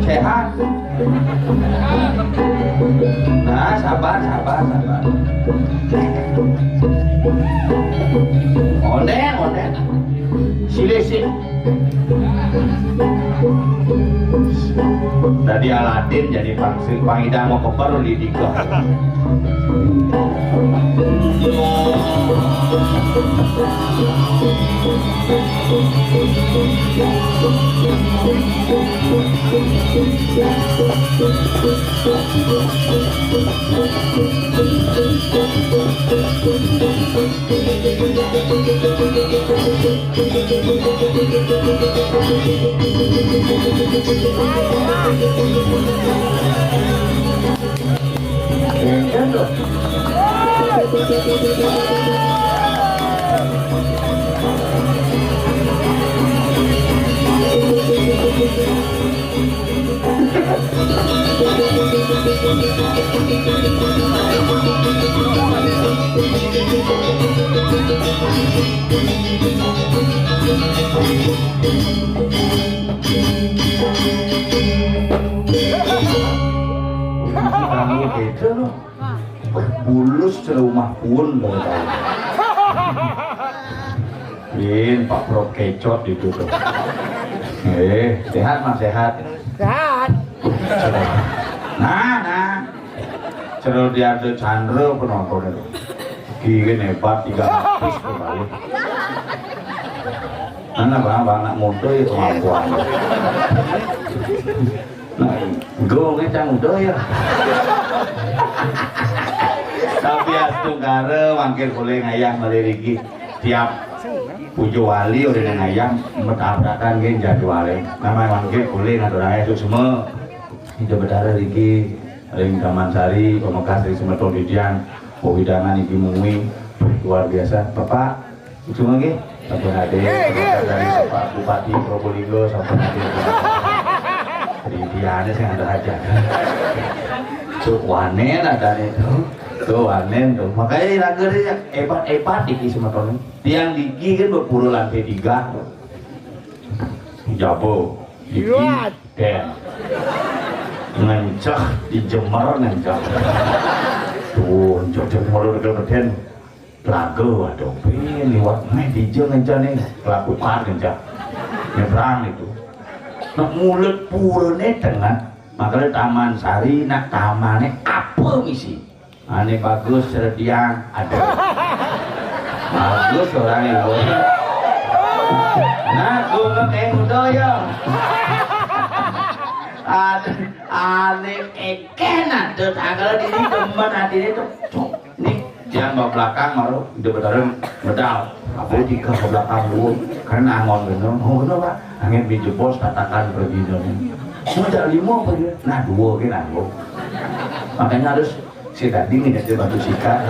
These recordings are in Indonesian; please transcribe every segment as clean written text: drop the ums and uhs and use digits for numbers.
Sehat. Nah, sabar. Onen. Silih. Tadi Aladin jadi pangida mau keper di tiga. Bulus serumah pun Pak Pro kecot itu tuh. Sehat Mas, sehat. Sehat. Nah. Cerul dia ada Chandra penonton itu. Gini hebat 3 lapis kembali. Anak muda itu kemampuan. Nah, gue ngecang udah ya. Tapi astungkara mangkir boleh ngayang meliriki tiap pujo wali udah ngayang metabrakan gen jadwalnya. Nama mangkir boleh ngaturanya itu semua. Hidup berdarah riki Ring Kamansari, Pemekas dari Semeton Didian, Pewidangan Iki Mungwi, luar biasa. Bapak, cuma lagi, sampai ada dari Bapak Bupati Probolinggo sampai nanti Didiannya saya ada aja. Tuh wanen ada nih tuh wanen tuh. Makanya di lagernya epat Iki Semeton. Tiang Diki kan berpuluh lantai 3. Jabo, Diki, Dan. Ngancah di Jember ngancah tuh jauh malu dekat beten lagu aduh pengen liwat di Jember ngancah nih lakukan ngancah nyebrang itu nak mulut purne tengah makanya Taman Sari nak tamannya apa misi aneh bagus serdiang ada bagus orang itu nah gue ngekeng udah ya aneh eken ada tanggal ini demen hati itu nih jangan bawa belakang malu hidup beneran medal apa jika ke belakang dulu karena angon bener pak angin biju bos katakan pergi dong sudah 5 pergi nah 2 kan anggo makanya harus si tadi nih dari batu sikat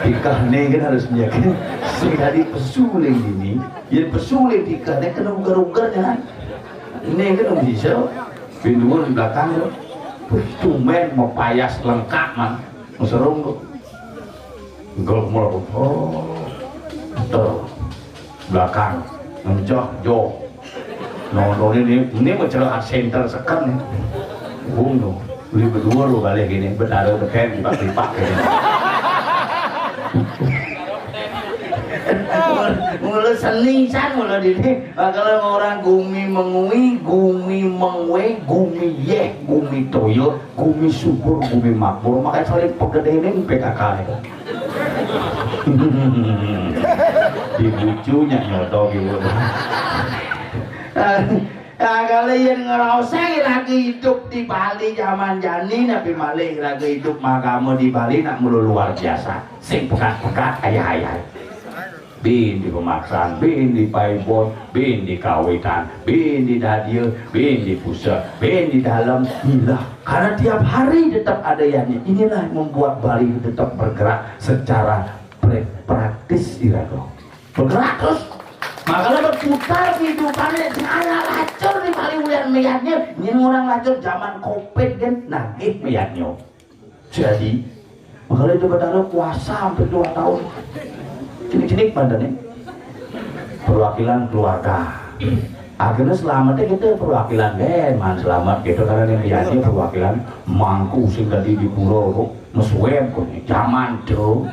tikah nih kan harus meyakin si tadi pesuling ini ya pesuling tikahnya kena ugar-ugarnya ini kan bisa pintu di belakang itu, tumen mau payas lengkap man, serung tuh, gol mulu, tuh belakang, mencoh jo, nonton ini mencelak center sekan nih, tuh, beli berdua lo balik gini, bertaruh beken lipat gini. Mulai senisan mulai dini kalau orang gumi mengui gumi mengwe gumi ye gumi toyo gumi subur gumi makmur makanya saling pegedein PKK di bucunya nyoto gitu Ya kalian ngerasa lagi hidup di Bali zaman jani tapi malih lagi hidup magama di Bali nak mulu luar biasa. Sing pekat-pekat ayah-ayah. Bin di pemaksaan, bin di paibon, bin di kawitan, bin di dadia, bin di pusat, bin di dalam. Inilah karena tiap hari tetap ada yang inilah yang membuat Bali tetap bergerak secara praktis irago. Bergerak terus. Makanya berputar kehidupannya cara lacur di Bali ulian meyatnya ini orang lacur zaman covid kan nagih meyatnya jadi makanya itu bertaruh puasa sampai 2 tahun cinik-cinik badannya perwakilan keluarga akhirnya selamatnya kita perwakilan man selamat gitu karena yang meyatnya perwakilan mangku sing tadi di pulau mesuem zaman tuh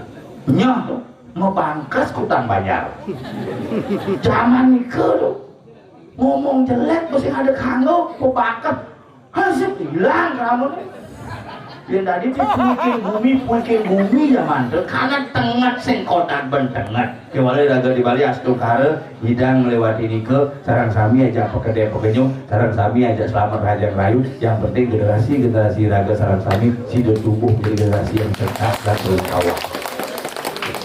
nyah tuh mau bangkas kutang bayar zaman itu ngomong jelek mesti ada kanggo mau bangkas hasil hilang kamu yang tadi puikin bumi zaman itu karena tengah sing kotak bentengat kewali raga di Bali astukara hidang melewati nike sarang sami aja pekerja-pekerja sarang sami aja selamat rajang rayu yang penting generasi raga sarang sami sido tumbuh menjadi generasi yang sehat dan berkawal.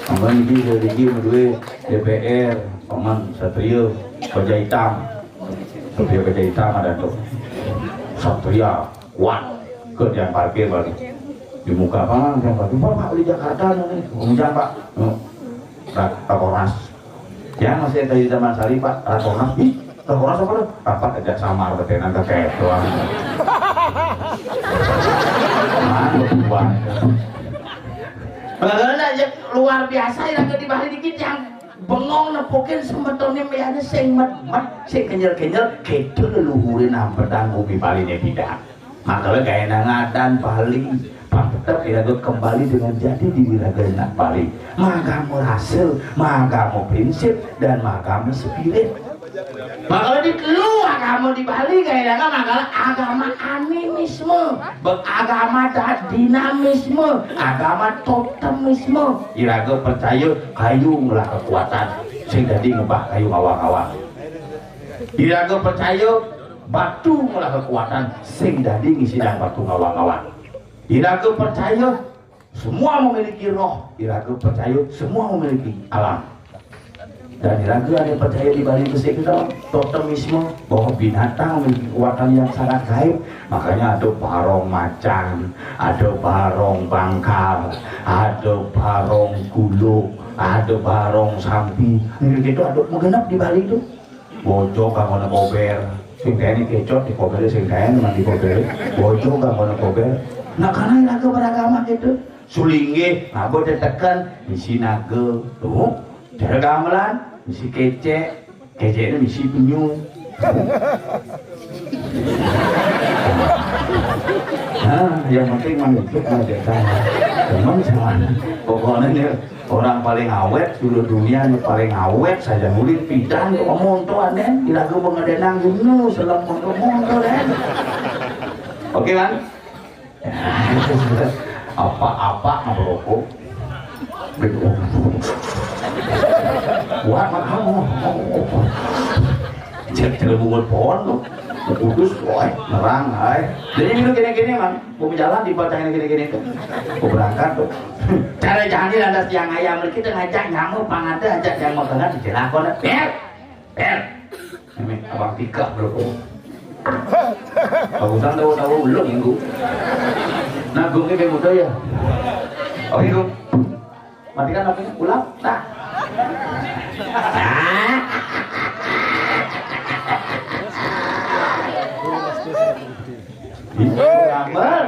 Aman ini dari kedua DPR, Paman Satrio, Baja Hitam, Satrio Baja Hitam ada tuh, Satria kuat, kerjaan parkir balik, di muka Paman yang parkir, Pak di Jakarta nih, hujan Pak, Rakornas, ya masih dari zaman Sari Pak, Rakornas, Rakornas apa tuh? Rapat aja samar ketenan kekep doang, Paman Bagaimana aja luar biasa yang di Bali dikit yang bengong nepokin sebetulnya meyane sing mat sing kenyel-kenyel gitu leluhurin hamperdang bumi Bali ini tidak makanya gaya nangadan Bali tetap iraga kembali dengan jadi di wilayah Bali magamu hasil, magamu prinsip dan magamu spirit makanya di luar agama di Bali kayaknya makanya agama animisme agama dinamisme agama totemisme iraga percaya kayu ngelah kekuatan sing dadi ngebah kayu ngawang-ngawang iraga percaya batu ngelah kekuatan sing dadi ngisidang batu ngawang-ngawang iraga percaya semua memiliki roh iraga percaya semua memiliki alam dan iraga ada yang percaya di Bali itu kita totemisme bahwa binatang memiliki kekuatan yang sangat gaib makanya ada barong macan ada barong bangkal ada barong guluk ada barong sampi gitu ada menggenap di Bali itu bojo kamu kober sing kene kecot di kober sing kene mandi kober bojo kamu kober nah karena iraga beragama gitu sulingge ngabo tekan isi naga tuh cara gamelan misi kece itu misi penyu nah yang penting manggil aja teman sama pokoknya orang paling awet seluruh dunia yang paling awet saja murid pidan ngomong tuh aneh iraga mengedenang gunu selam ngomong tuh den oke kan apa ngerokok wah kamu cek bungut pohon lo putus woy nerang ay jadi itu gini-gini man mau jalan dibacanya gini-gini tuh mau berangkat tuh cara jangan landas yang ayam kita ngajak nyamuk pangada ajak yang mau tengah dijelakon ber ini abang tiga belum bagusan tahu belum minggu nagungnya kayak muda ya oh itu matikan apinya ulang nah gambar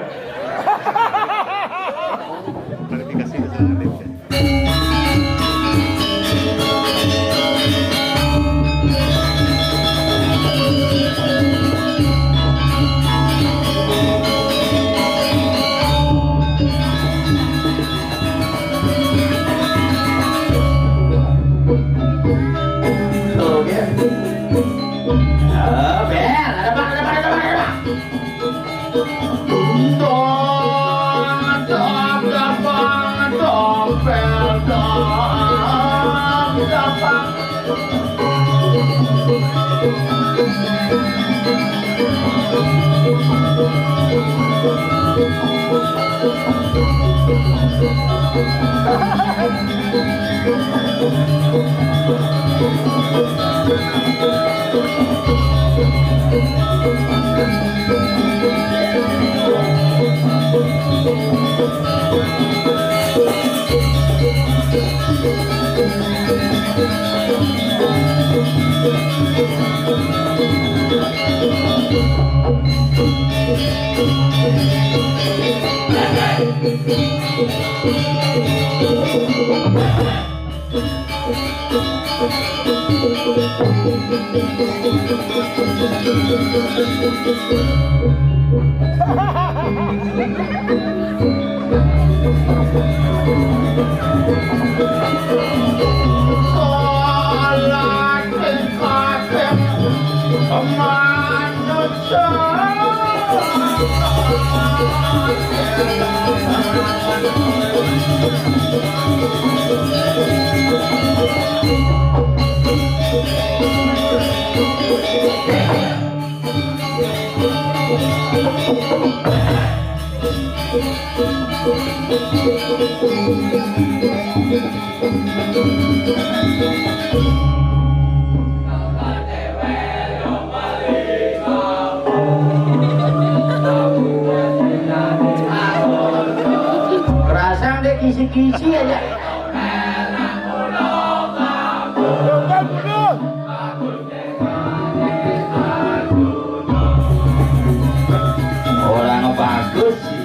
Kerasa deh kisi-kisi aja. Orang bagus sih.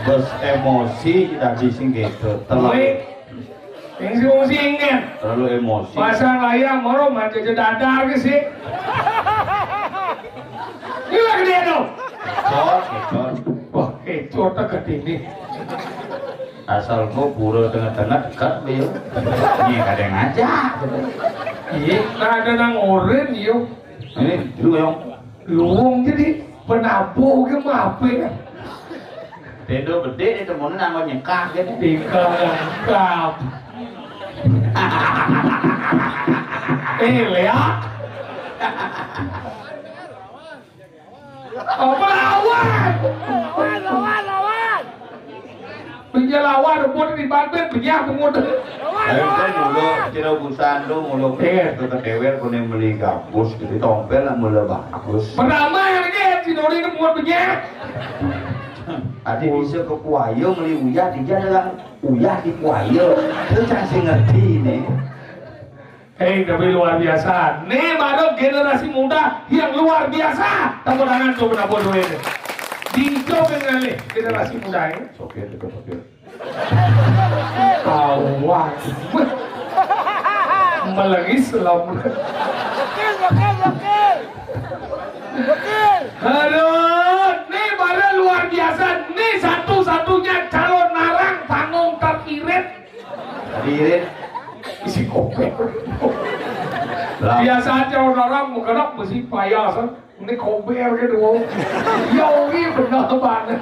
Bos emosi tadi sing gitu terlalu emosi ingin terlalu emosi pasang layang moro mati dadar ke sih gila gede dong kecot wah kecot gede ini asal gua pura tengah-tengah dekat beliau ini kadang aja iya ada nang oren yuk ini dulu yang luung jadi penabuh ke mape. Tendo gede itu mau nang nyekak gitu. Dikengkap. Lihat. Apa lawan? Punya lawan pun di Banten punya pengundi. Kan mulu cina busan lu mulu ke dewer punya beli gabus gitu tompel lah mulu bagus. Pertama yang ini si Nori itu muat punya. Adi bisa ke kuayo beli uyah dia dengan uyah di kuayo. Itu casi ngerti nih. Tapi luar biasa. Nih baru generasi muda yang luar biasa. Tepuk tangan coba nabur dulu ini. Dicoba dengan generasi muda ini. Sokir. Kawan. Melagi selam. Aduh, nih baru luar biasa. Nih satu-satunya calon narang panggung teririt. Hadirin. Isi kopek. Biasa aja orang menggerak mesti payah kan. Ini kopek gitu. Yogi benar banget.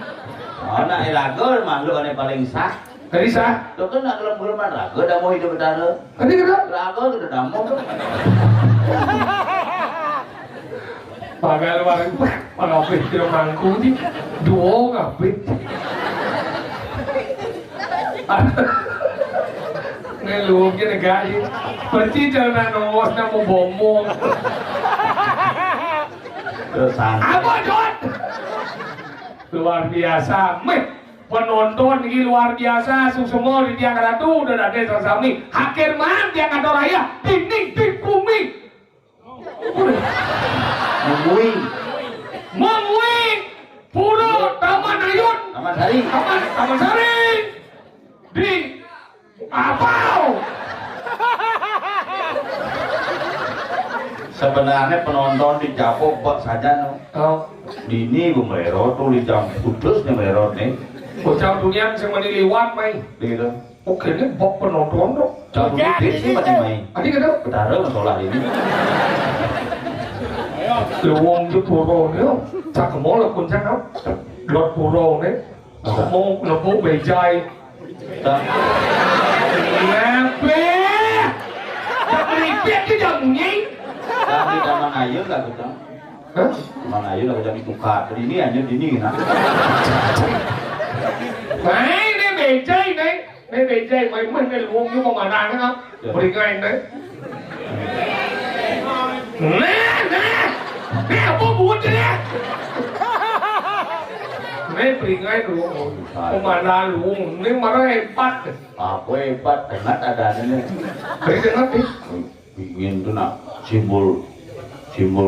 Anak lagu makhluk yang paling sah. Tadi sah. Lo kan nak dalam gulman lagu dah mau hidup betul. Tadi kena. Lagu tu dah mau. Pakai luar ngapit di mangku ni. Dua ngapit. Ngeluhnya negara berarti jalan nongos nama bomong apa John luar biasa penonton ini luar biasa semua di tiang ratu udah ada sesami hakim man tiang kata raya dinding dikumi mengwing pura taman ayun taman sari di apa? Sebenarnya penonton di Japo buat saja no. Dini gue merot tuh di jam kudus nih merot nih. Bocah dunia bisa meniliwat main. Gitu. Oke ini bok penonton dong. Jam kudus sih masih main. Adi kata. Betara masalah ini. Luang je puro ni, cak kemol lah pun cakap. Lot puro ni, kemol lebuk bejai. Ngape? Jangan ripet ke jamunya. Tapi taman ayu lah kita. Taman ayu lah kita ditukar. Jadi ini aja ini kan. Ini bejai ni. Ini bejai. Main ni luang je pemandang kan. Beringai ni. Nah, apa buat ni? Ini peringai luang. Pemandang luang. Ini marah hebat. Apa hebat? Dengar ada ni. Beri dengar ni. Ingin tu nak simbol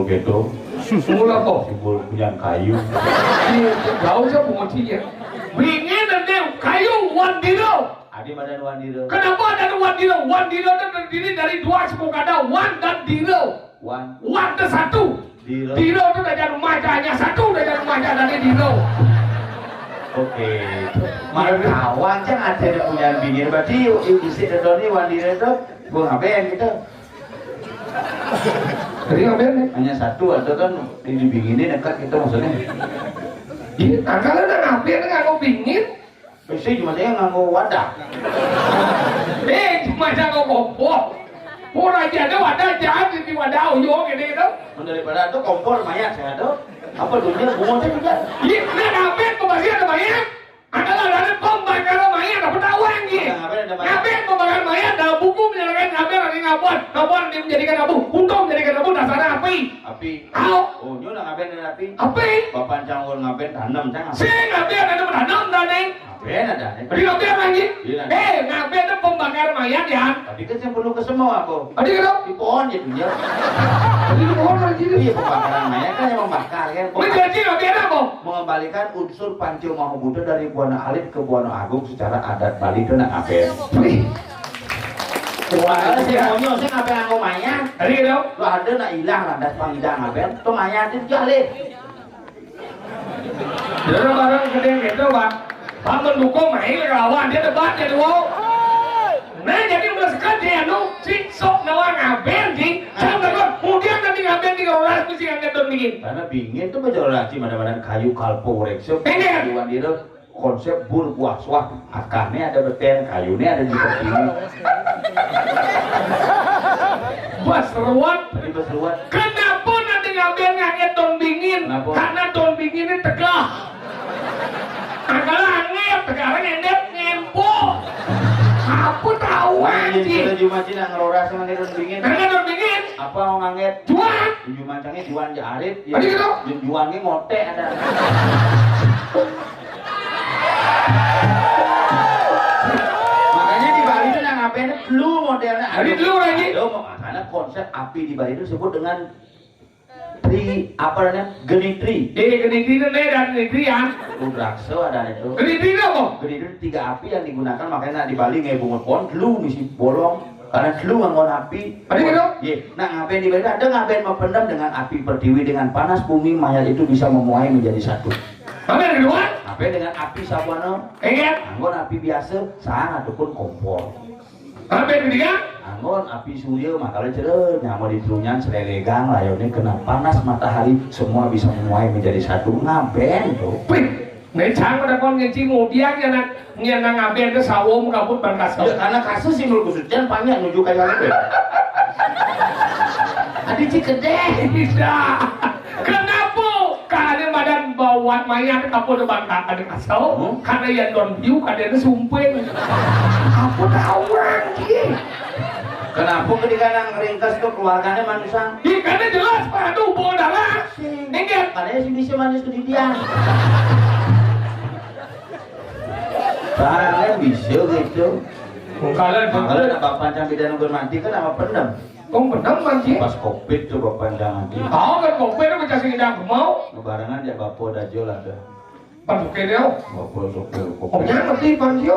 gitu. Simbol apa? Simbol punya kayu. Tahu saya penguci ya. Ingin dan kayu wandiro. Adi badan wandiro. Kenapa ada wandiro? Wandiro itu terdiri dari dua suku kata wan dan diro. Wan itu satu. Diro itu dari rumah hanya satu dari rumah dari diro. Oke. Kawan jangan ada punya bingin. Berarti di sini wandiro itu gue ngapain gitu. Jadi ngapain nih? Hanya satu atau kan dibinginin dekat kita maksudnya. Ini kalau udah ngapain nggak mau bingin? Biasanya cuma saya nganggo wadah. Cuma saya kompor. Pura aja ada wadah jahat di wadah uyung ini itu. Daripada itu kompor mayat saya tuh. Apa dunia bunganya juga? Ini ngapain pembagian ada mayat? Adalah dari pembakaran mayat dapat tahu lagi. Ngapain pembakaran mayat? Dalam buku menyatakan ngapain lagi ngapain dia menjadikan abu, untung menjadikan abu dasarnya api. Api. Tahu? Oh, nyo nak ngapain dengan api? Api. Bapak canggur ngapain tanam cang? Si ngapain ada tanam tadi? Ngapain ada? Jadi ngapain lagi? Ngapain itu pembakaran mayat ya? Tadi kan saya perlu ke semua aku. Tadi kan? Di pohon ya dunia. Tadi di pohon lagi. Iya pembakaran mayat kan yang membakar kan. Menjadi ngapain apa? Mengembalikan unsur Panco Mahabuddha dari Buana Alit ke Buana Agung secara adat Bali itu nak ngapain? Wah, saya maunya saya ngapain aku mayat? Tadi kan? Lu ada nak hilang landas pangidah ngapain? Tuh mayat itu jalin. Jadi barang gede gitu Pak. Pak mendukung main lawan dia debat jadi wow. Nah jadi udah sekali dia nu si sok nawa ngapain sih? Saya udah kemudian nanti ngapain? ngapain di rolas mesti ngangkat don bikin. Karena bingin tuh baca lagi mana-mana kayu kalpo rekso. Pengen. Kayuan dia konsep bur buah swah. Akarnya ada beten, kayunya ada di sini. Bas ruwet. Tadi pas luar. Kenapa nanti ngapain ngangkat don bingin? Kenapa? Karena don binginnya tegah. Angkala angep, sekarang ngendep ngempo. Aku tahu Wah, ini anjing. kita cuma cina ngeloras sama ngedon bingin. Karena don bingin. Apa mau nganget? Jual. Cuma cangnya juan jarit. Tadi gitu? Juannya ngotek ada. Makanya di Bali itu yang ngapain flu modelnya. Jadi dulu lagi. Makanya konsep api di Bali itu disebut dengan apa namanya genitri. Geni dan genitri-an. Udrakso ada itu. Genitri apa? Genitri 3 api yang digunakan makanya di Bali ngebungut pohon flu misi bolong karena flu nganggon api. Tadi gitu? Iya. Nah ngapain di Bali ada ngapain mempendam dengan api pertiwi dengan panas bumi mayat itu bisa memuai menjadi satu. Apa yang kedua? Ngapain dengan api sabuana? Ingat. Anggon api biasa sangat ataupun kompor. Apa yang ketiga? Anggon api surya makanya cerut nyamu di tulunyan selelegang layonnya kena panas matahari semua bisa memuai menjadi satu ngaben tuh. Wih, ngecang pada kon ngecing ngudiang yang ngaben ke sawom kabut ban kasau. Ya, karena kasus sih menurut kusucan banyak nuju kayak apa? Adi Cikede. Tidak. Kenapa? Karena badan bawaan mayat kapal depan ada kasau. Karena yang don view kadang sumpeng. Aku tahu lagi. Kenapa ketika nang ringkas itu keluarganya manusia? Iya karena jelas Pak, aduh bawa darah. Ingat. Karena sih bisa manis ke dia. Karena bisa gitu. Kalian Kalau ada bapak campur dan udah mati kan apa pendem? kau benar manji? Pas covid tuh bapak jangan mati. Tahu kan kopi itu macam singidang mau? Lebarangan ya bapak dajol ada. Pakai dia. Bapak sopir Oh covid. ya mati panjio.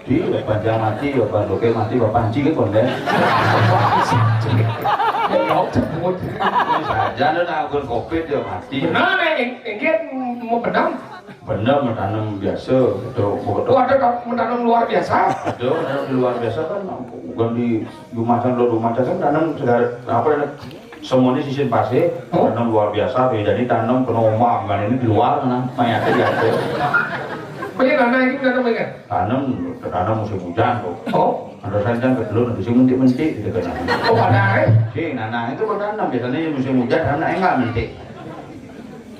Di bapak jangan mati, bapak doke mati, bapak panci kan konten. Kau sebut. Saja lo nanggur covid ya mati. Benar ingat mau benam? Bener menanam biasa itu Itu ada menanam luar biasa. ada menanam di luar biasa kan bukan di rumah kan tanam segala apa ya semuanya sisin pasir tanam luar biasa jadi tanam kena ombak kan ini di luar tanam mayatnya di atas Banyak tanah ini menanam ingat? tanam musim hujan kok Oh, ada sanjang ke telur nanti sih mentik gitu kan oh ada sih nanah itu bertanam biasanya musim hujan karena enggak mentik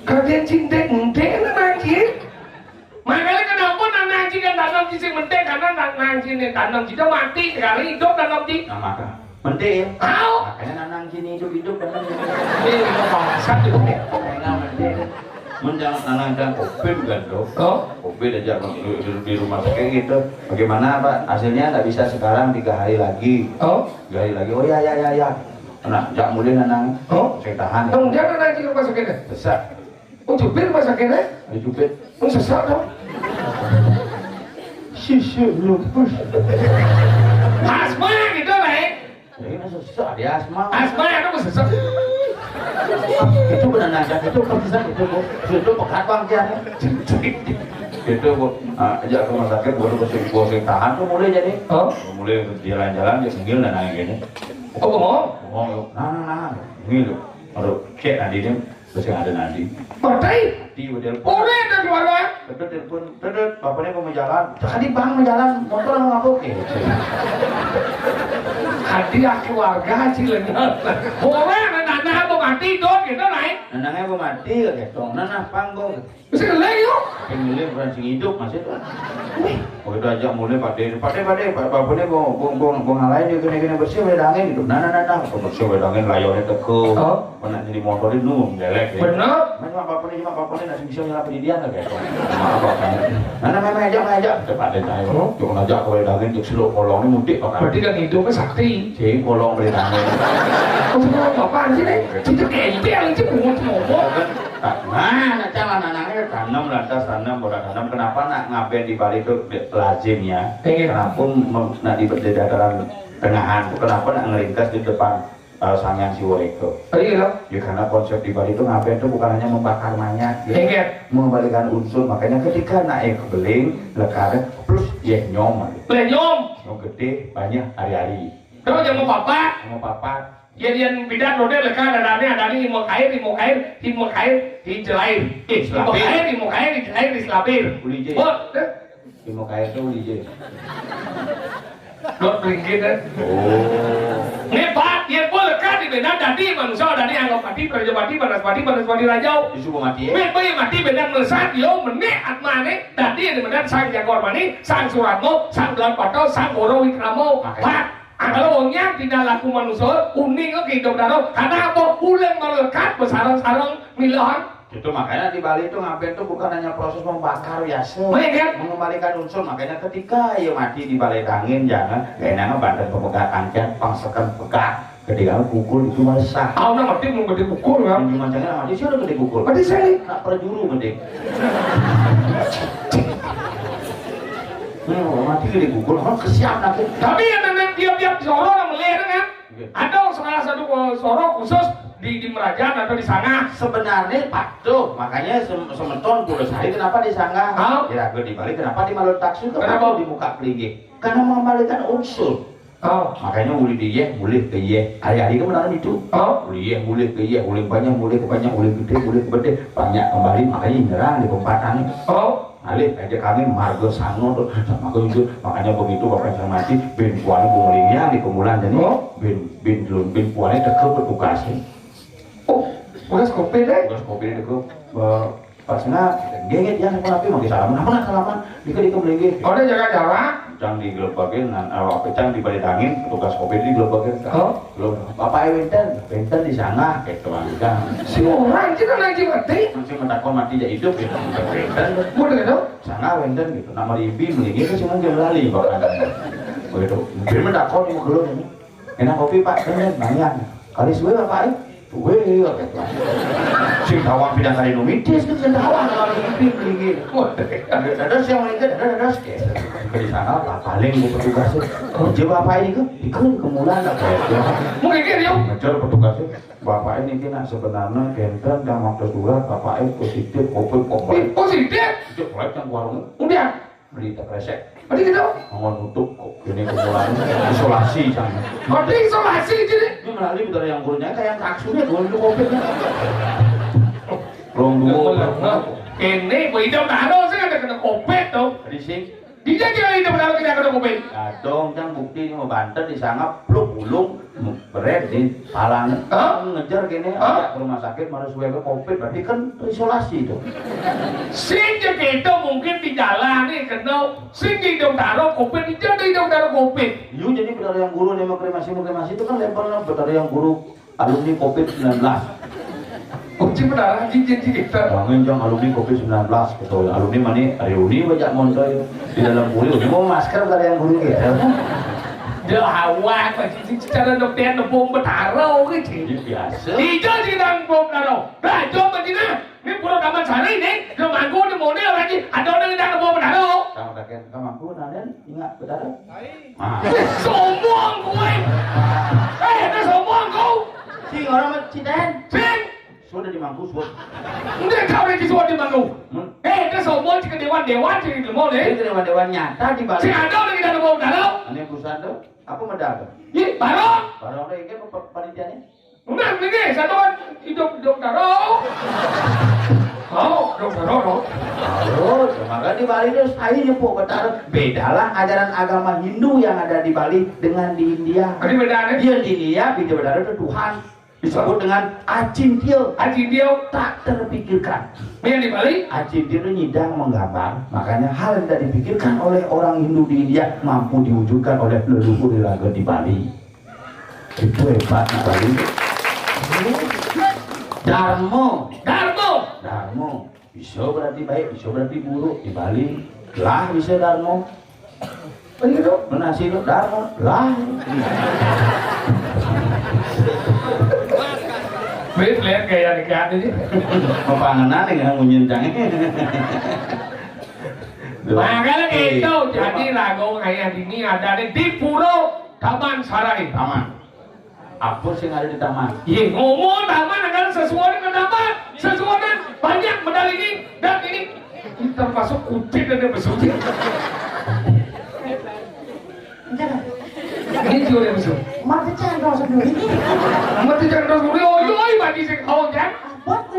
Kalian cinta nanti. Makanya kenapa nanti kan tanam di sini mentek karena nanti ini tanam kita mati sekali hidup tanam di. nah maka mentik ya Tahu? makanya nanang sini hidup tanam Ini bahasa itu. enggak mentik menjangan nanang dan covid kan dok Oh, COVID aja di rumah sakit gitu. Bagaimana Pak? Hasilnya nggak bisa sekarang 3 hari lagi. oh, 3 hari lagi. Oh ya. Nah, jak mulai nanang. oh. Saya tahan. Kemudian nanti rumah sakitnya. Sesak. Oh, jubir rumah sakitnya. Dijubit. Oh, sesak dong. Sisi lupus. Asma gitu naik. Ini sesak dia asma. Asma itu sesak. Itu benar nangka itu kebiasaan itu bu. Itu pekat bang dia. Itu bu. Ajak ke rumah sakit baru saya tahan tuh mulai jadi. Oh, Mulai jalan-jalan dia senggil dan nangis gini. oh, oh. Oh, nah. Ini loh. Aduh, cek nanti dia. Terus yang ada nanti. Partai. Di telepon. Udah ada keluarga. Telepon. Bapaknya mau jalan. Tadi bang mau jalan. Motor mau ngapok. Hadiah keluarga cilengel. Orang nana mau mati dong gitu naik. Nanangnya mau mati gitu. Nanah panggung. Bisa keleng yuk. Pengen bukan sing hidup masih tuh. Oh itu aja mulai pade. Bapaknya mau ngalahin dia kena bersih udah angin gitu. Nah. Bersih udah angin layarnya teko. Pernah jadi motorin nu gelek. Benar. Cuma bapaknya nggak bisa nyala pendidikan kayak gitu. Nah memang aja. Cepat deh tayo. Jangan aja kalau udah angin cek seluk kolongnya mudik pak. Berarti kan hidupnya sakti. Cek kolong beli angin. Oh, apaan sih nih? Itu kempel, itu ngomong. Nah, cara nanangnya tanam lantas tanam kenapa nak ngapain di Bali itu lazimnya? Kenapa nak di dataran tengahan? Kenapa nak ngeringkas di depan Sanghyang Siwa itu? Iya. Ya karena konsep di Bali itu ngapain itu bukan hanya membakar mayat, ya, Ingat. mengembalikan unsur. Makanya ketika naik ke beling, lekar plus ya nyom, Lenyom. nyom gede banyak hari-hari. Kamu jangan mau papa. Mau papa Yan bidan rode leka ada ini mau kair, timur kair, dijelain. Timur kair, dijelain, diselapir. Uli je. Oh, Timur kair tuh uli je. Dot ringgit kan? Oh. Ngepat, yan po leka di bedan dadi manusia dadi anggap mati, prajapati, banaspati rajau. Disuruh mati ya. Men bayi mati bedan melesat yo mene atmane dadi yang bedan sang jagor mani, sang suratmo, sang gelar pato, sang goro wikramo. Pak, kalau orangnya tidak laku manusia, uning ke hidup daro, karena apa? Ulang melekat bersarang-sarang milahan. Itu makanya di Bali itu ngapain tuh bukan hanya proses membakar biasa, mengembalikan unsur. Makanya ketika ya mati di balai angin jangan kayaknya banten pemegang kancet, pangsekan pegang. Ketika pukul itu malah sah. Aku nak mati mau gede pukul kan? Cuma jangan mati sih udah gede pukul. Mati saya. Nak perjuru gede. Mati gede pukul, orang kesiap nanti. Tapi yang memang tiap-tiap sorok yang melihat kan? Ada salah satu sorok khusus di Merajan atau di Sangah. Sebenarnya Pak tuh, makanya semeton kudu sehari kenapa di Sangah? Ya gue di Bali kenapa di Malut Taksu? Kenapa di muka pelingi? Karena mengembalikan unsur. Makanya uli dia, mulai ke ye. Hari-hari kan benar itu. Uli ye, mulai ke ye, uli banyak, mulai ke banyak, uli gede, banyak kembali. Makanya nyerang di kompatan. Alih aja kami marga sango tuh sama itu. Makanya begitu bapak saya mati, bin puannya bungulingnya di kemulan jadi bin puannya deket bertukasnya. Udah kopi deh. Udah kopi deket. Pasnya genget ya sama api mangke salaman apa salaman dikit melengge. Oh dia jaga jarak. Cang di gelobakin pecang di balik angin tugas kopi di gelobakin. Bapak Wenten di sana gitu kan. Si orang itu kan lagi mati. Masih mentakon mati ya hidup gitu. Wenten. Udah gitu. Sana Wenten gitu. Nama Ibi melengge ke cuma dia lali bapak. Begitu. Dia mentakon di gelung ini. Enak kopi Pak, kan banyak. Kali suwe Bapak weh, sing tawang bidang kali numitis kan sing tawang kalau mimpi begini. Ada yang meninggal, ada di sana paling bu petugasnya. Kerja bapak ini kan ikut kemulan tak kerja. Mungkin yuk. Ngejar petugasnya. Bapak ini kena sebenarnya kenten dan waktu surat bapak ini positif kopi. Positif? Itu proyek yang warung. Udah. Beli tak resek. Berarti gitu? Mau nutup kok ini kemulan isolasi sana. Berarti isolasi jadi? Ini melalui dari yang gurunya kayak yang taksunya gue itu kopi. Belum dulu. Ini hidup taruh sih ada kena kopi tuh. Risik. Dia kira hidup taruh kita kena kopi. Nah dong, yang bukti ini mau banter di sana pluk ulung beret di palang ngejar gini ajak ke rumah sakit malah suwe covid berarti kan isolasi itu. Sing itu mungkin di jalan nih kena sing hidup taruh covid di jadi hidup taruh covid. Yu jadi benar yang guru yang kremasi itu kan lemparnya benar yang guru alumni covid 19. Kunci benar cincin kita. Bangun jong alumni covid 19 gitu. Alumni mana reuni banyak montoy di dalam kuliah. Mau masker dari yang guru gitu. Dia hawa pasti secara dokter bom bertaruh gitu. Biasa. Tidak sedang bom taruh. Dah coba tidak. Ini pulau taman sari nih. Dia manggu di model lagi. Ada orang yang sedang bom bertaruh. Kamu kakek kamu mampu nanti ingat bertaruh. Sombong gue. Itu sombong kau. Sing orang Ciden. Sing. Sudah di mangku sudah. Enggak kau lagi sudah di manggu. Itu sombong jika dewan sih di mall nih. Itu dewan nyata di balik. Si ada lagi dalam bom bertaruh. Ini perusahaan tuh apa medal? Ih, barong. Barang ada ini panitianya? Enggak, ini satu kan hidup taruh. Oh, hidup taruh. Harus, maka di Bali itu saya nyepuk bertaruh. Bedalah ajaran agama Hindu yang ada di Bali dengan di India. Ini bedanya? Dia di India bicara bertaruh itu Tuhan. Disebut dengan acintio. Acintio tak terpikirkan. Yang di Bali? Acintio itu nyidang menggambar. Makanya hal yang tidak dipikirkan oleh orang Hindu di India mampu diwujudkan oleh leluhur raga di Bali. Itu hebat di Bali. Darmo. Bisa berarti baik, bisa berarti buruk. Di Bali lah bisa Darmo. Begitu, menasi itu Darmo lah. Lihat gaya dekat ini. Pepanganan yang menyencang. Makanya gitu, jadi lagu kayak gini ada di Puro Taman Sarai. Taman. Apa sih yang ada di taman? Iya ngomong taman adalah sesuatu dengan taman, sesuatu dengan banyak medal ini dan ini termasuk kucing dan besuci. Ini juga yang besuci. Mati cendol sendiri. Mati cendol sendiri, oi, bagi sing hong kan?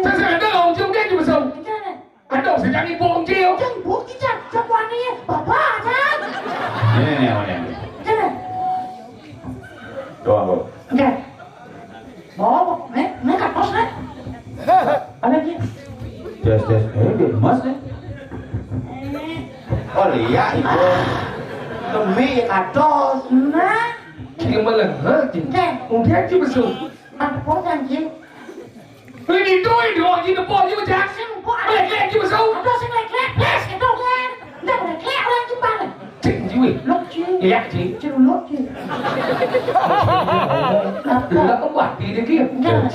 Saya ada hong cium dia cuma sâu. Ada saya jangan ibu hong cium. Jangan bukti cak, coba nih, bapak cak. Ini yang mana? Jangan. Doa bu. Enggak. Bawa, nih kapos nih. Apa lagi? Tes. Dia emas nih. Oh iya ibu. Demi kados. Nah. Dia malah, Enggak. dia cuma sâu. Ada posan sih. Ini doi dong, ini depan cuma jangan. Lek cuma sâu. Ada sih lek, yes itu kan. Enggak lek orang gimana? Cing juga. Lok sih. Iya cing. Lok sih. Là ông bảo tí đấy kia,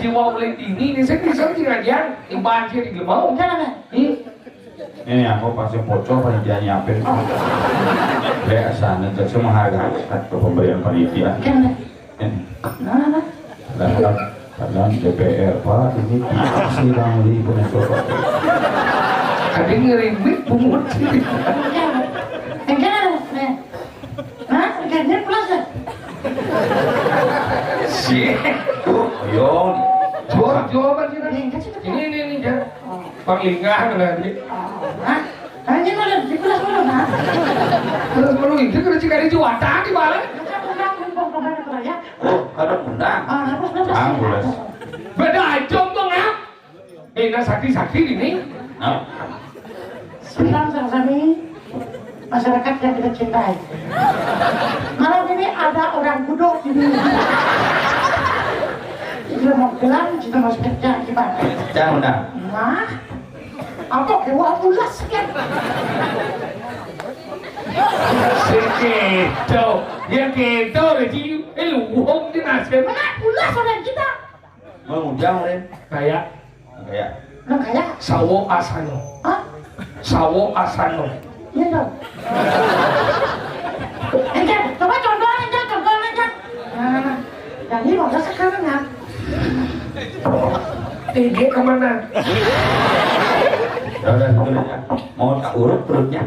chiều ông lên tí ni đi xách đi sớm thì là giang, nhưng ban kia thì kiểu máu. Jangan. Ini aku pasti bocor panitia nyiapin. Kayak sana jadi semua harga atau pemberian panitia. Jangan. Ini. Nah. Padahal DPR Pak ini sidang di Penegoro. Ada yang ngerimit pungut sih. Jangan. Nah. Hah? Jangan pulas ya? Sih. Yo. Jual apa sih tadi? Ini jangan. Panglingah nanti. Hah? Hanya mana? Di pulas mana? Hah? Terus baru itu kerja cari jual tadi balik. Oh, ada undang. Anggulas. Beda aja bang ya. Ini sakti ini. Nah, Sekarang sama-sama masyarakat yang kita cintai. Malam ini ada orang kuduk di sini. Kita mau bilang kita masuk kerja gimana? jangan undang. Nah, apa kewa ulas kan? Sekedo, ya kedo lagi. Lu hong di nasib. Mana ulas orang kita? Mengundang Ren. Kayak Kayak Nah kayak, Sawo Asano. hah? Sawo Asano. Iya dong. Enggak, coba contohnya. Nah, jadi mau sekarang ya? Dia kemana? udah gitu aja. Mau tak urut perutnya.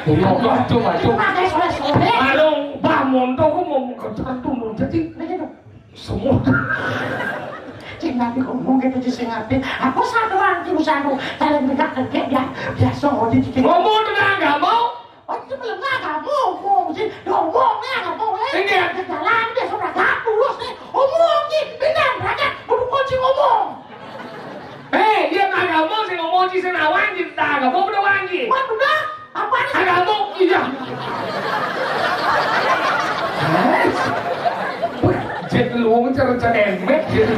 Coba. Pakai sore-sore. Along bangun tuh aku mau kecantum jadi Begitu. semua. Cik Nabi ngomong gitu di Singapura. Aku satu orang di Usano. Kalau mereka kerja ya biasa ngomong di Ngomong dengan nggak mau? Oh itu belum nggak ngomong sih. Ngomongnya nggak mau Ini. Jalan dia sudah nggak tulus nih. Ngomong nih. Benar rakyat. Udah kunci ngomong. Dia nggak mau sih ngomong sih senawan sih tak nggak mau udah wangi. Wah udah. Apa nih? Nggak mau iya. Jadi lu cara emek jadi.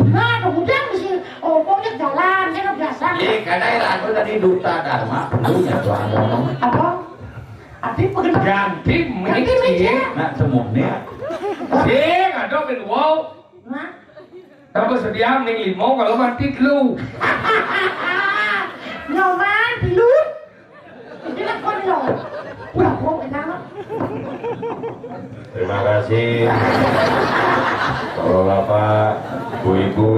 Nah kemudian mesti ngomongnya jalan. Kan biasa. Iya, karena aku tadi duta Dharma, dulunya tuh ngomong. Apa? Arti pekerjaan. Ganti Ganti mix meja. Nah, semuanya. Sih, ada ben wow. Nah. Tapi sedia nih limau kalau mati lu. Nyoman dulu. Ini lah kon lo. Udah kok enak. Terima kasih. Bapak, Ibu,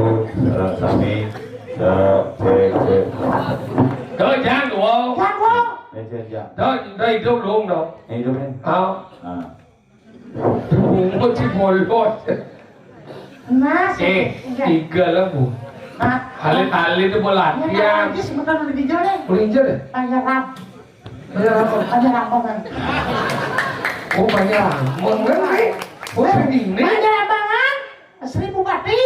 kami, cek. Thôi Giang đủ không? Jangan kok. Meja. Đây đâu luôn đâu. Ini dulu nih. Không. Nah, Một chiếc bồi luôn. Nah, Tiga lah bu. Nah, Hali itu bola. Yang Dia lagi sebentar lebih jauh deh. Pelintir deh. Banyak ram, Banyak apa? banyak rampongan. Oh banyak. Mengenai. Oh segini. Banyak rampongan, 1000 bati.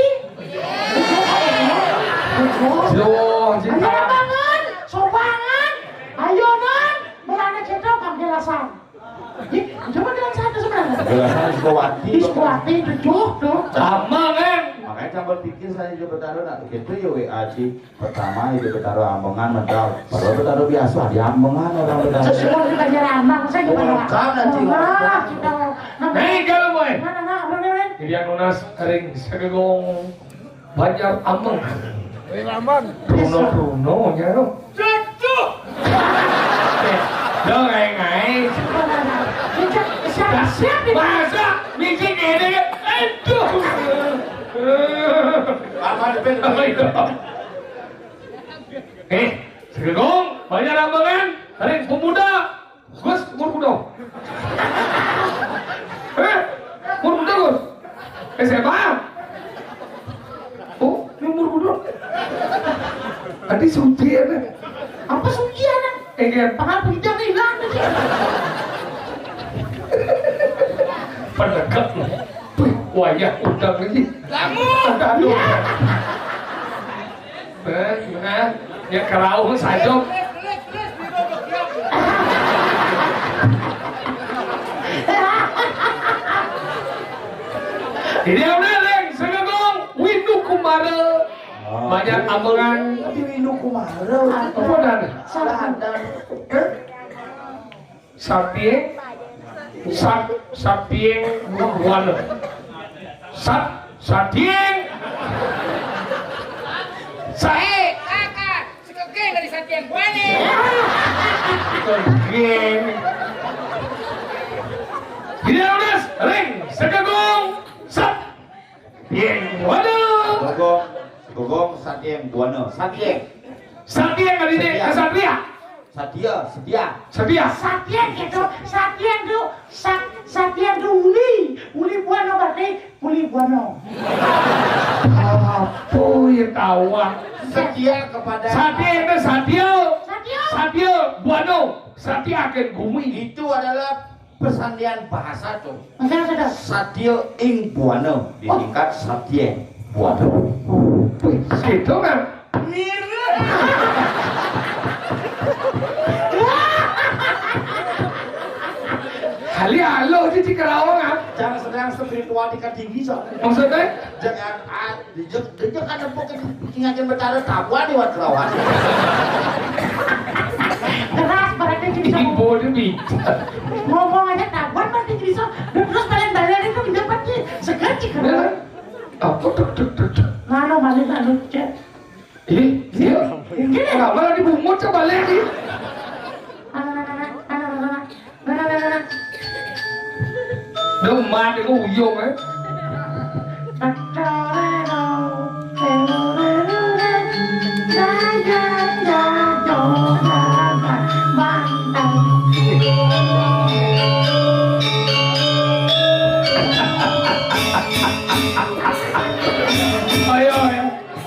Loh, Banyak rampongan, sobangan, ayonan, melana cendol panggilasan. Coba dengan satu sebenarnya. gelasan Sukawati. Diskuati tujuh tuh. sama kan? Makanya saya berpikir saya juga bertaruh nak gitu ya WAC pertama itu bertaruh ambengan medal. Baru bertaruh biasa di ambengan orang bertaruh. Sesuai di banyak rambang, saya juga Lengkap nanti. Hei kalau boy. Mana, Jadi yang lunas kering segegong banyak ameng. Runo ya lo. Cocok. Lo ngai. Siap nih. Masa bikin ini aduh. Apa depan? Segegong banyak ambengan. Kering pemuda. Gus umur kudo. Ingin Pangal penjang hilang nih. pendekat. Wih, wayah udang lagi. Lamun. Aduh. Nah, ya kerau sajok. Ini udah leng, segegong, windu kumara. Banyak amongan. Tapi Windu Kumara. Apa dan? Salah ada. Sapieng, sapieng wana. Sapieng. Kakak, sekegeng dari Satian Buane. Sapieng. Ini udah leng, segegong, sapieng wana. Gogong Satyeng Buana. Satyeng. Sapieng kali ini kesatria. Setia. Satya gitu, Satya tuh uli buano berarti uli buano. Apa yang tawa? Setia kepada Sapieng itu Satya. Satya. Satya Buano. Satya akan bumi. itu adalah persandian bahasa tuh. Masalah sudah. Satya ing Buana disingkat Satyeng Buana. Wih, gitu kan? Kali halo di Kerawang kan? Jangan sedang spiritual tingkat tinggi so. Maksudnya? Jangan dia kan nempok ingatkan bercara tabuan di wat lawan. Keras berarti jadi Ibu itu bisa. ngomong aja tabuan berarti jadi so. Dan terus balen itu bisa pergi segan sih kan? Apa tuh? Mana balik cek. Iya. Kenapa malah dibumut coba lagi? Demam itu uyung eh.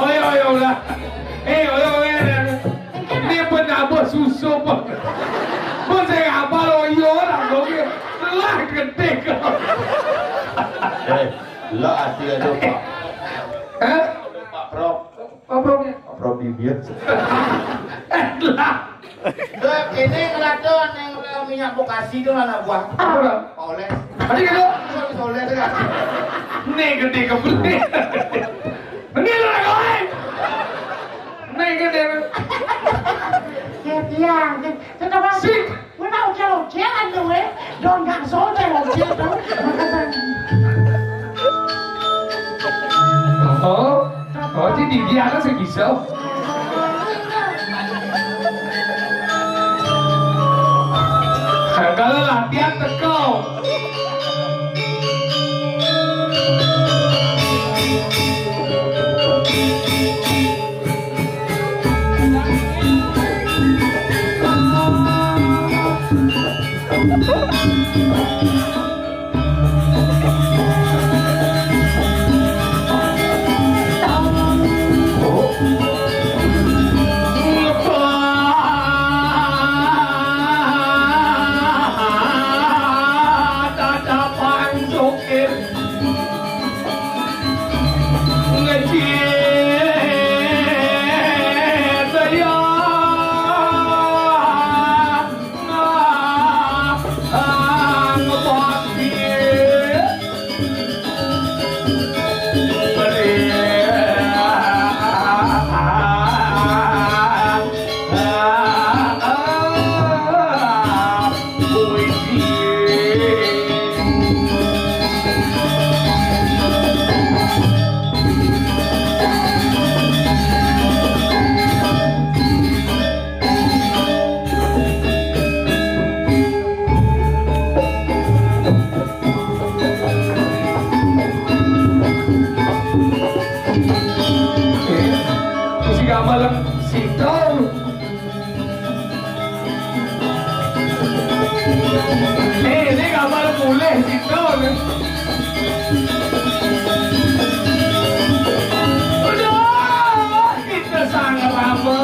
Ayo lah. Ayo. Ini penabur susu pak. Saya apa lo iyo lah logi. Lah gede kau. Lo asli ada Pak. Pak Prof. Apa Prof bibir. lah. Ini ngelaton yang minyak Bekasi itu mana buah? Apa? Oleh. Tadi kan Oleh kan. nih gede kebeli. Ini lo lagi. Nih gede. Iya, kenapa sih? Mana ujian tuh don nggak soalnya ujian tuh. Oh, jadi dia kan segisau. Kalau latihan tekau. Ini kabar boleh gitu. Udah, kita sangat lama.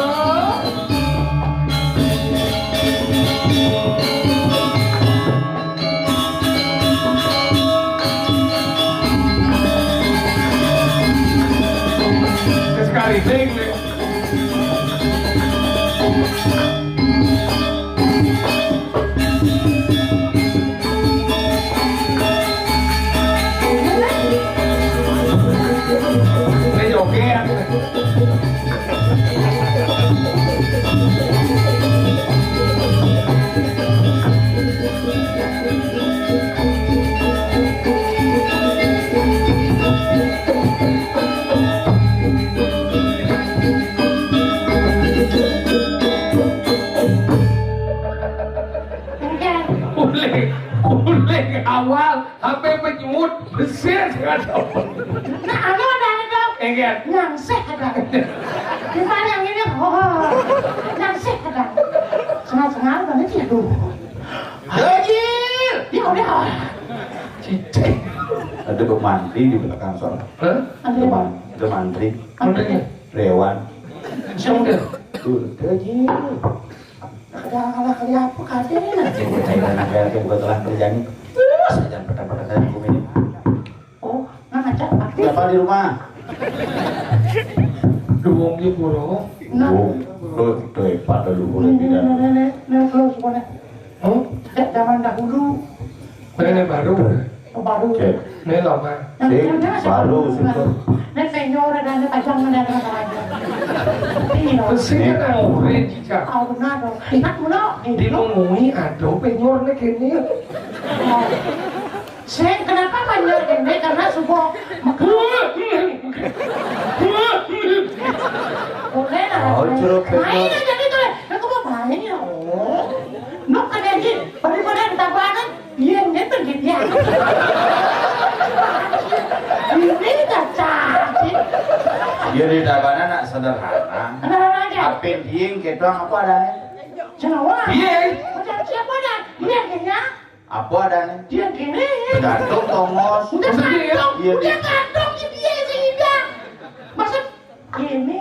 kuling awal sampai penyut besar sekarang. Nah, anu ada itu. Enggak. Nyangseh ada. Di mana yang ini? Oh, nyangseh ada. Sengal-sengal banget ya tuh. Dajil. Ya udah. Cicek. Ada pemantri di belakang sana. Hah? Ada mantri. Mantrinya? Rewan. Siapa dia? Tuh, Dajil. Kalau kerja apa kadang? Saya anak kebetulan kerjanya. Terus aja pertama-tama saya hukum ini. Oh, nggak ngajak aktif. Siapa di rumah? Duongnya burung. Nah, Tuh, hebat dulu boleh tidak. Nenek close mana? Oh, Sejak zaman dahulu, nenek baru. baru. Cek. Nenek lama. Baru situ. Nek penyor ada pajang ada aja. Ini loh. Kesini kan ngomongin cicak. Tahu benar dong. Ingat benar. Di ngomongin ada penyornya kini. Saya kenapa penyor ini karena subuh boleh lah. Oh, jeruk penyor. Main aja gitu. Aku mau main ya. Oh, nok kan aja. Pada tabanan, dia nyetir gitu ya. Ini cacing. Dia di dabana nak sederhana. Kenapa aja? Apin ding ketong apa adanya? Jawa. Iya. Macam siapa dah? Dia kayaknya. Apa adanya? Dia gini. Gantung tongos. Udah kantong. Iya, Udah kantong dia sehingga. Maksud gini.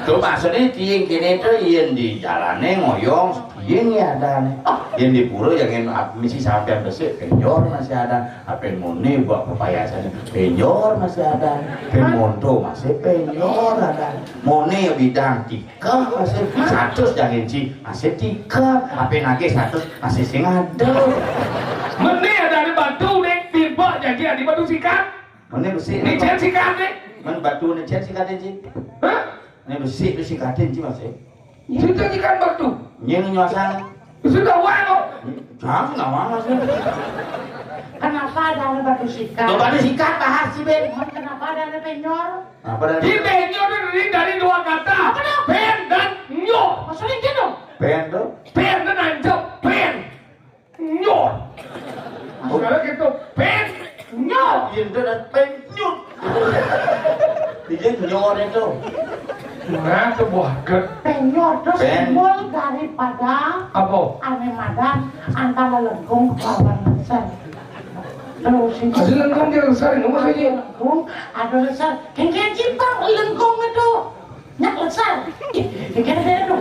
Tuh maksudnya tiing kini tuh yen di jalannya ngoyong, tiing ya ada nih. Yen di pura jangan misi sampai besok, penyor masih ada. Apen muni buat pepayasannya, penyor masih ada. Pemonto masih penyor ada. Muni bidang tiga masih satu jangan ci masih tiga. Apen lagi satu masih sing ada. Meni ada di batu nih, tiba jadi di batu sikat. Muni besi. Ini cek sikat nih. Men batu nih cek sikatin ci. Hah? Ini besi itu sikatin ci masih. Sudah ikan batu. Nyeng nyuasana. Sudah wano. Jangan nawang masih. Kenapa ada batu sikat? Coba ada sikat bahas sih Ben. Kenapa ada penyor? Apa dari Di penyor terdiri dari dua kata. Pen dan nyor. Maksudnya gitu? Ben tuh? Pen dan anjok. Pen. Nyor. Sekarang gitu. Pen. Nyor. Itu dan penyut. Dia nyor itu. Nah, itu buah ket. Penyor itu simbol daripada Apa? Armada antara lengkung lawan lesar. Terus ini Ada lengkong dia besar, nggak mau lagi. lengkung, ada lesar. Kengkeng cimpang lengkung itu. Nyak lesar. Kengkeng ada itu.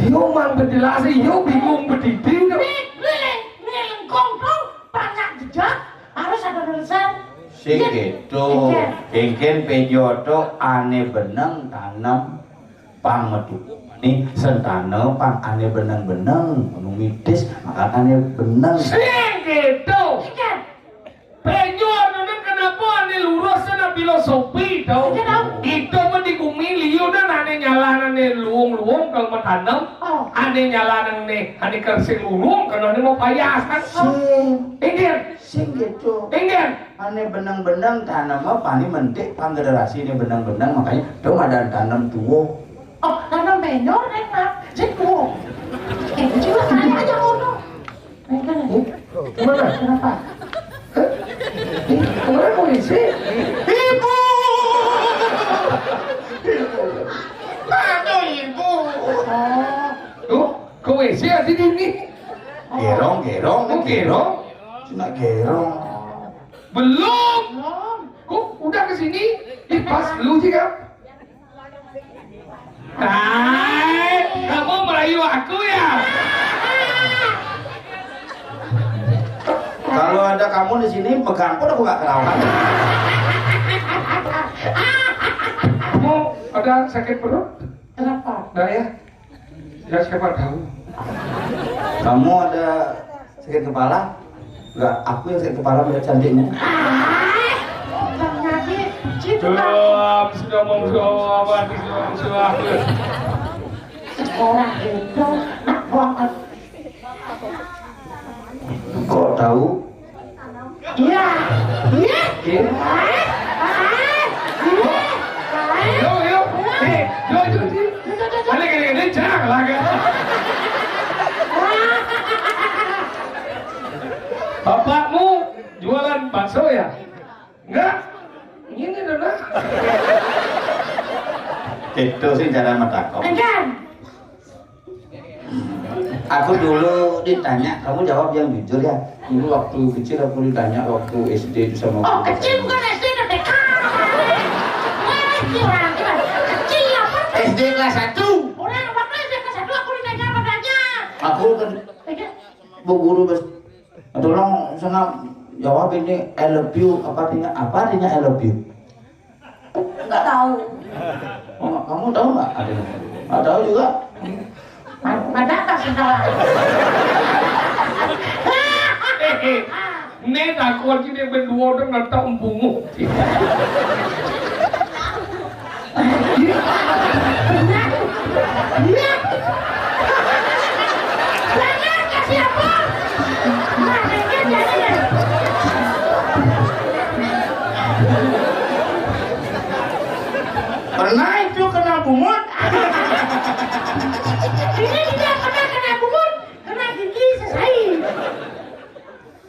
Yo mang berjelasi, yo bingung berdiri. Ini lengkung tuh banyak jejak. Harus ada lesar. Si gitu. Kengken penyoto ane beneng tanam pang metu. Nih sentane pang ane beneng-beneng numitis maka ane beneng. Sing gitu. Penyor itu kenapa ane lurus sana filosofi tau? Itu mah digumili, udah ane nyalan ane luung-luung kalau mau tanam. Oh. Ane nyalan ane kersing luung kalau ane mau payasan. Ingat, Sing gitu. ingat. Ane beneng-beneng tanam apa ane mentik pang generasi ini beneng-beneng makanya dong ada tanam tuwo. Oh, tanam penyor enak. Ceku. Juga tanya aja ngono. Gimana? Kenapa? Kemarin mau isi? Ibu. Aduh ibu. Oh. Tuh, kau isi di sini. Gerong, gerong, Oh, gerong? Cina gerong. Belum. Belum. Kok udah ke sini? Pas lu sih kan? Kamu merayu aku ya? Kalau ada kamu di sini pegang pun aku gak ketahuan. Kamu ada sakit perut? Kenapa? Nah ya? Ya siapa tahu. Kamu ada sakit kepala? Enggak, aku yang sakit kepala melihat cantiknya. Ternyata citu Sudah mau mati sudah. sekolah itu nak banget. Kok tahu? Iya. Iya. Yo. Yo. Jangan lagi. bakso ya? Enggak. Ini Dona. Itu sih cara metakok. Enggak. Aku dulu ditanya, kamu jawab yang jujur ya. Dulu waktu kecil aku ditanya waktu SD itu sama Oh, guru kecil saya. bukan SD udah TK. Kecil orang gimana? Kecil apa? SD kelas 1. Orang waktu SD kelas 1 aku ditanya apa tanya? Aku kan Enggak. bu guru tolong sana jawab ini I love you apa artinya I love you? Enggak tahu. Oh, kamu tahu nggak? Ada nggak tahu juga? Ada apa sekarang? Ini takut ini berdua udah ngetok bungu. Iya. Jangan kasih apa? Nah, jangan. Pernah itu kena bungut? Ini tidak pernah kena bungut, kena gigi selesai.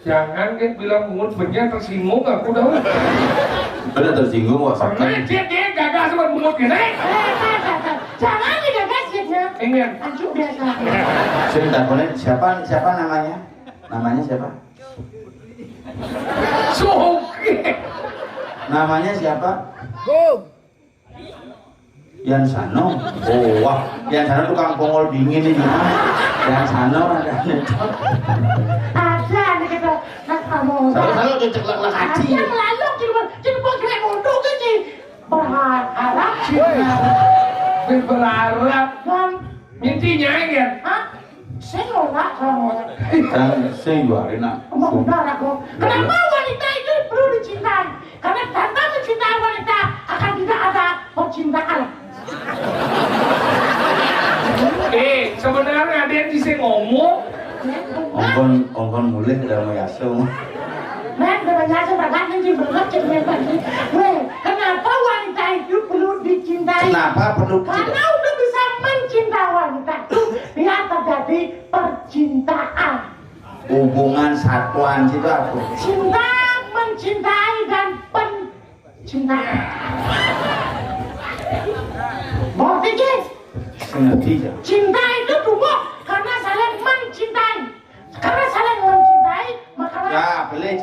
Jangan kan bilang bungut benya tersinggung aku dah. Benar tersinggung kok. Pernah dia gagal sama bungut gini. Jangan digagas ya. Ingin. Anjuk biasa. Saya teleponin siapa namanya? Namanya siapa? Soke. Namanya siapa? Go. Yan Sano. Oh wah, Yan Sano tukang pongol dingin ini gimana? Yan Sano ada. Ada nih kita. Nak kamu. Selalu diceklek-ceklek haji. Ada melalui jadi mau kira mundur kan sih. Berharap sih. Berharap. Dan Intinya ingin. hah? Saya nolak kamu. Dan saya jualin nak. Mau darah kok. Kenapa wanita itu perlu dicintai? Karena tanpa mencintai wanita akan tidak ada percintaan. Sebenarnya ada yang bisa ngomong. Ongkon mulai udah mau yasung. Men, namanya sebenarnya sih belum cermin lagi. Weh, kenapa wanita itu perlu dicintai? Kenapa perlu Karena udah bisa mencintai wanita itu biar terjadi percintaan. hubungan satuan itu apa? Cinta, mencintai dan pencintaan. Mau dikit? Ngerti ya? Cinta itu tumbuh karena saling mencintai. Karena saling mencintai, maka Ya, boleh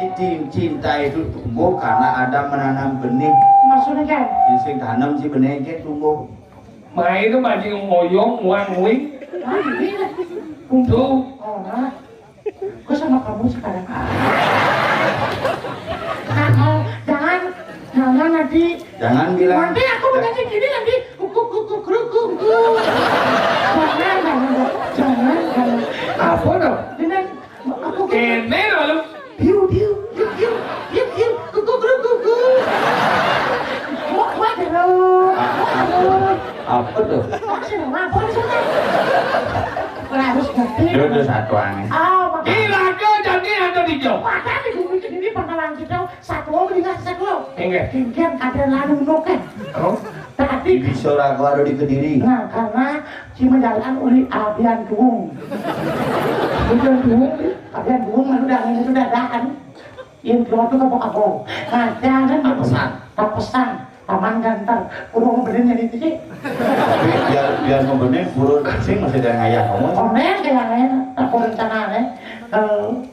cinta itu tumbuh karena ada menanam benih. maksudnya kan? Sing tanam si benih itu tumbuh. Mày nó mà chỉ ngoyong ngoan nguy. Ah, ini Tuh. oh, nah. Gue sama kamu sekarang. Nah, jangan nanti. Jangan bilang. Nanti aku menyanyi gini nanti kuku. Jangan. Apa dong? Ini aku Kene lo lu. Piu, kuku. Mau terus. Apa tuh? Maksudnya apa sih? Harus ngerti. Itu tuh satuan. Ah, Gila ke jadi ada di jauh. makanya di bumi ini pangkalan kita satu meninggal satu. Enggak. Tinggian ada lalu noken. Oh. Tadi Di Sora gua ada di Kediri. nah karena si menjalan oleh Abian Duung. Abian Duung lalu dah itu dadakan. Yang keluar tuh kapok. Nah, jangan pesan. Taman gantar, kurang benernya itu sih. Tapi biar membenih burung sing masih ada ngayah kamu. Komen kayaknya, aku rencananya. Kalau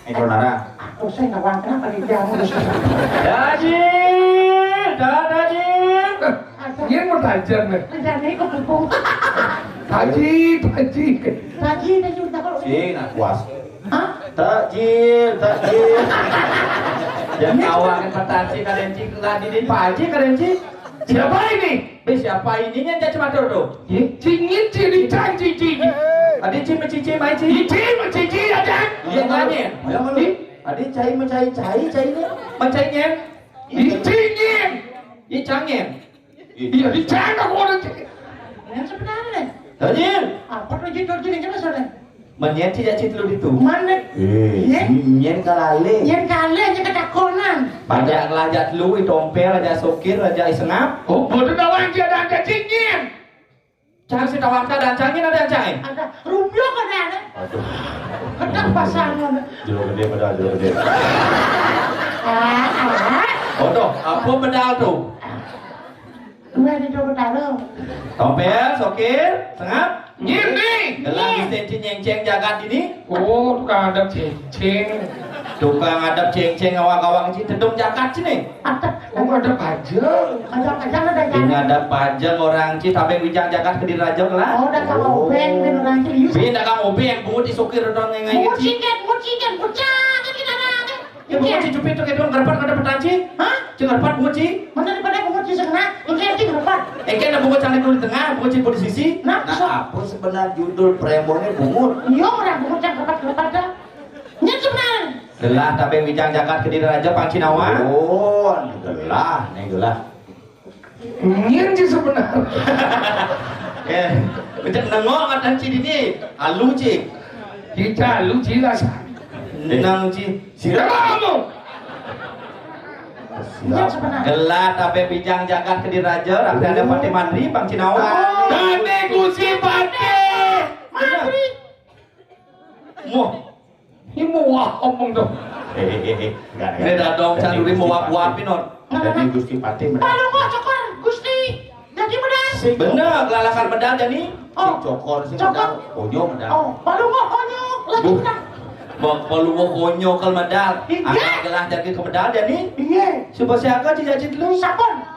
Itu nara. aku saya nggak wangka kali dia mau dosa. Daji. Dia mau tajar nih. Jadi kok buku. Taji. Lagi ini juga kalau. Si nak puas. Hah? Takjil. Yang awalnya petansi karenci tadi di Pak Haji karenci. Siapa ini? Siapa ininya dia cuma dodo. Cingin ciri cici. Adi cici mai Cici aja. Iya nanya. Adi cai ini. Mencainya. Cingin. Icangnya. Iya dicek aku orang. Yang sebenarnya. Tajil. Apa tuh judul ini coba soalnya? Menyen tidak citlur itu. Mana? Nyen kalale. Yang kalian yang ketakonan. Banyak lajat lu, dompel, aja sokir, aja isengap. Oh, bodoh dawang dia ada cingin. Cang si tawakta dan cangin ada cang. Ada rumio kan ada. Aduh. Ketak pasangan. Jero gede pada jero gede. Oh tuh, apa medal tuh? Dua di dua taruh. Tompel, sokir, sengap. Nyindi. Gelang disenci nyeng-ceng jagat ini. Oh, tukang ada ceng-ceng. Tukang adap ceng-ceng awak-awak ci tedung jagat sini. Oh, ada pajang. Kajang ada Ini jalan. ada pajang orang ci tabeng wijang jagat ke diraja lah. Oh, dah kau obeng di orang cilius. Beda kang obeng, bungut disokir dong ngengai Bungut ci. ciket, bocah kan kita ada. Ya bungut ci cupit tuh kedong ngarpat kada petan ci. Hah? Ci ngarpat bungut ci. Mana daripada bungut ci segera, ini cing berapa? Eke ada bungut cantik dulu di tengah, bungut ci di sisi. Nah, so- apa sebenarnya judul premonnya bungut? Iya orang bungut yang berapa dah. Ini sebenarnya. Gelah tabeng wijang jagat ke diraja Pancinawa. Oh, gelah, nih gelah. Nyindi sebenarnya. Macam nengok kata ci ini, halu ci. Kita lu jelas. Nang ci. Siapa kamu? Ini sebenarnya. Gelah tabeng wijang jagat ke diraja, rakyat ada Pati Mandri Pancinawa. Kane Gusti Pati. Mantri. Muh. Ini mau omong dong. Ini dadong sanduri mau wap-wapin on. Jadi Gusti Pati Kalau mau cokor, Gusti. Jadi benar. Bener, kelalakan medal jadi. Oh. Cokor sih Cokor. medal. Konyo medal. Oh, baru mau konyol lagi benar. Balu mau konyo ke medal. Iya. Angkat gelah jadi ke medal jadi. Iya. Coba siapa cicit dulu. Sabon.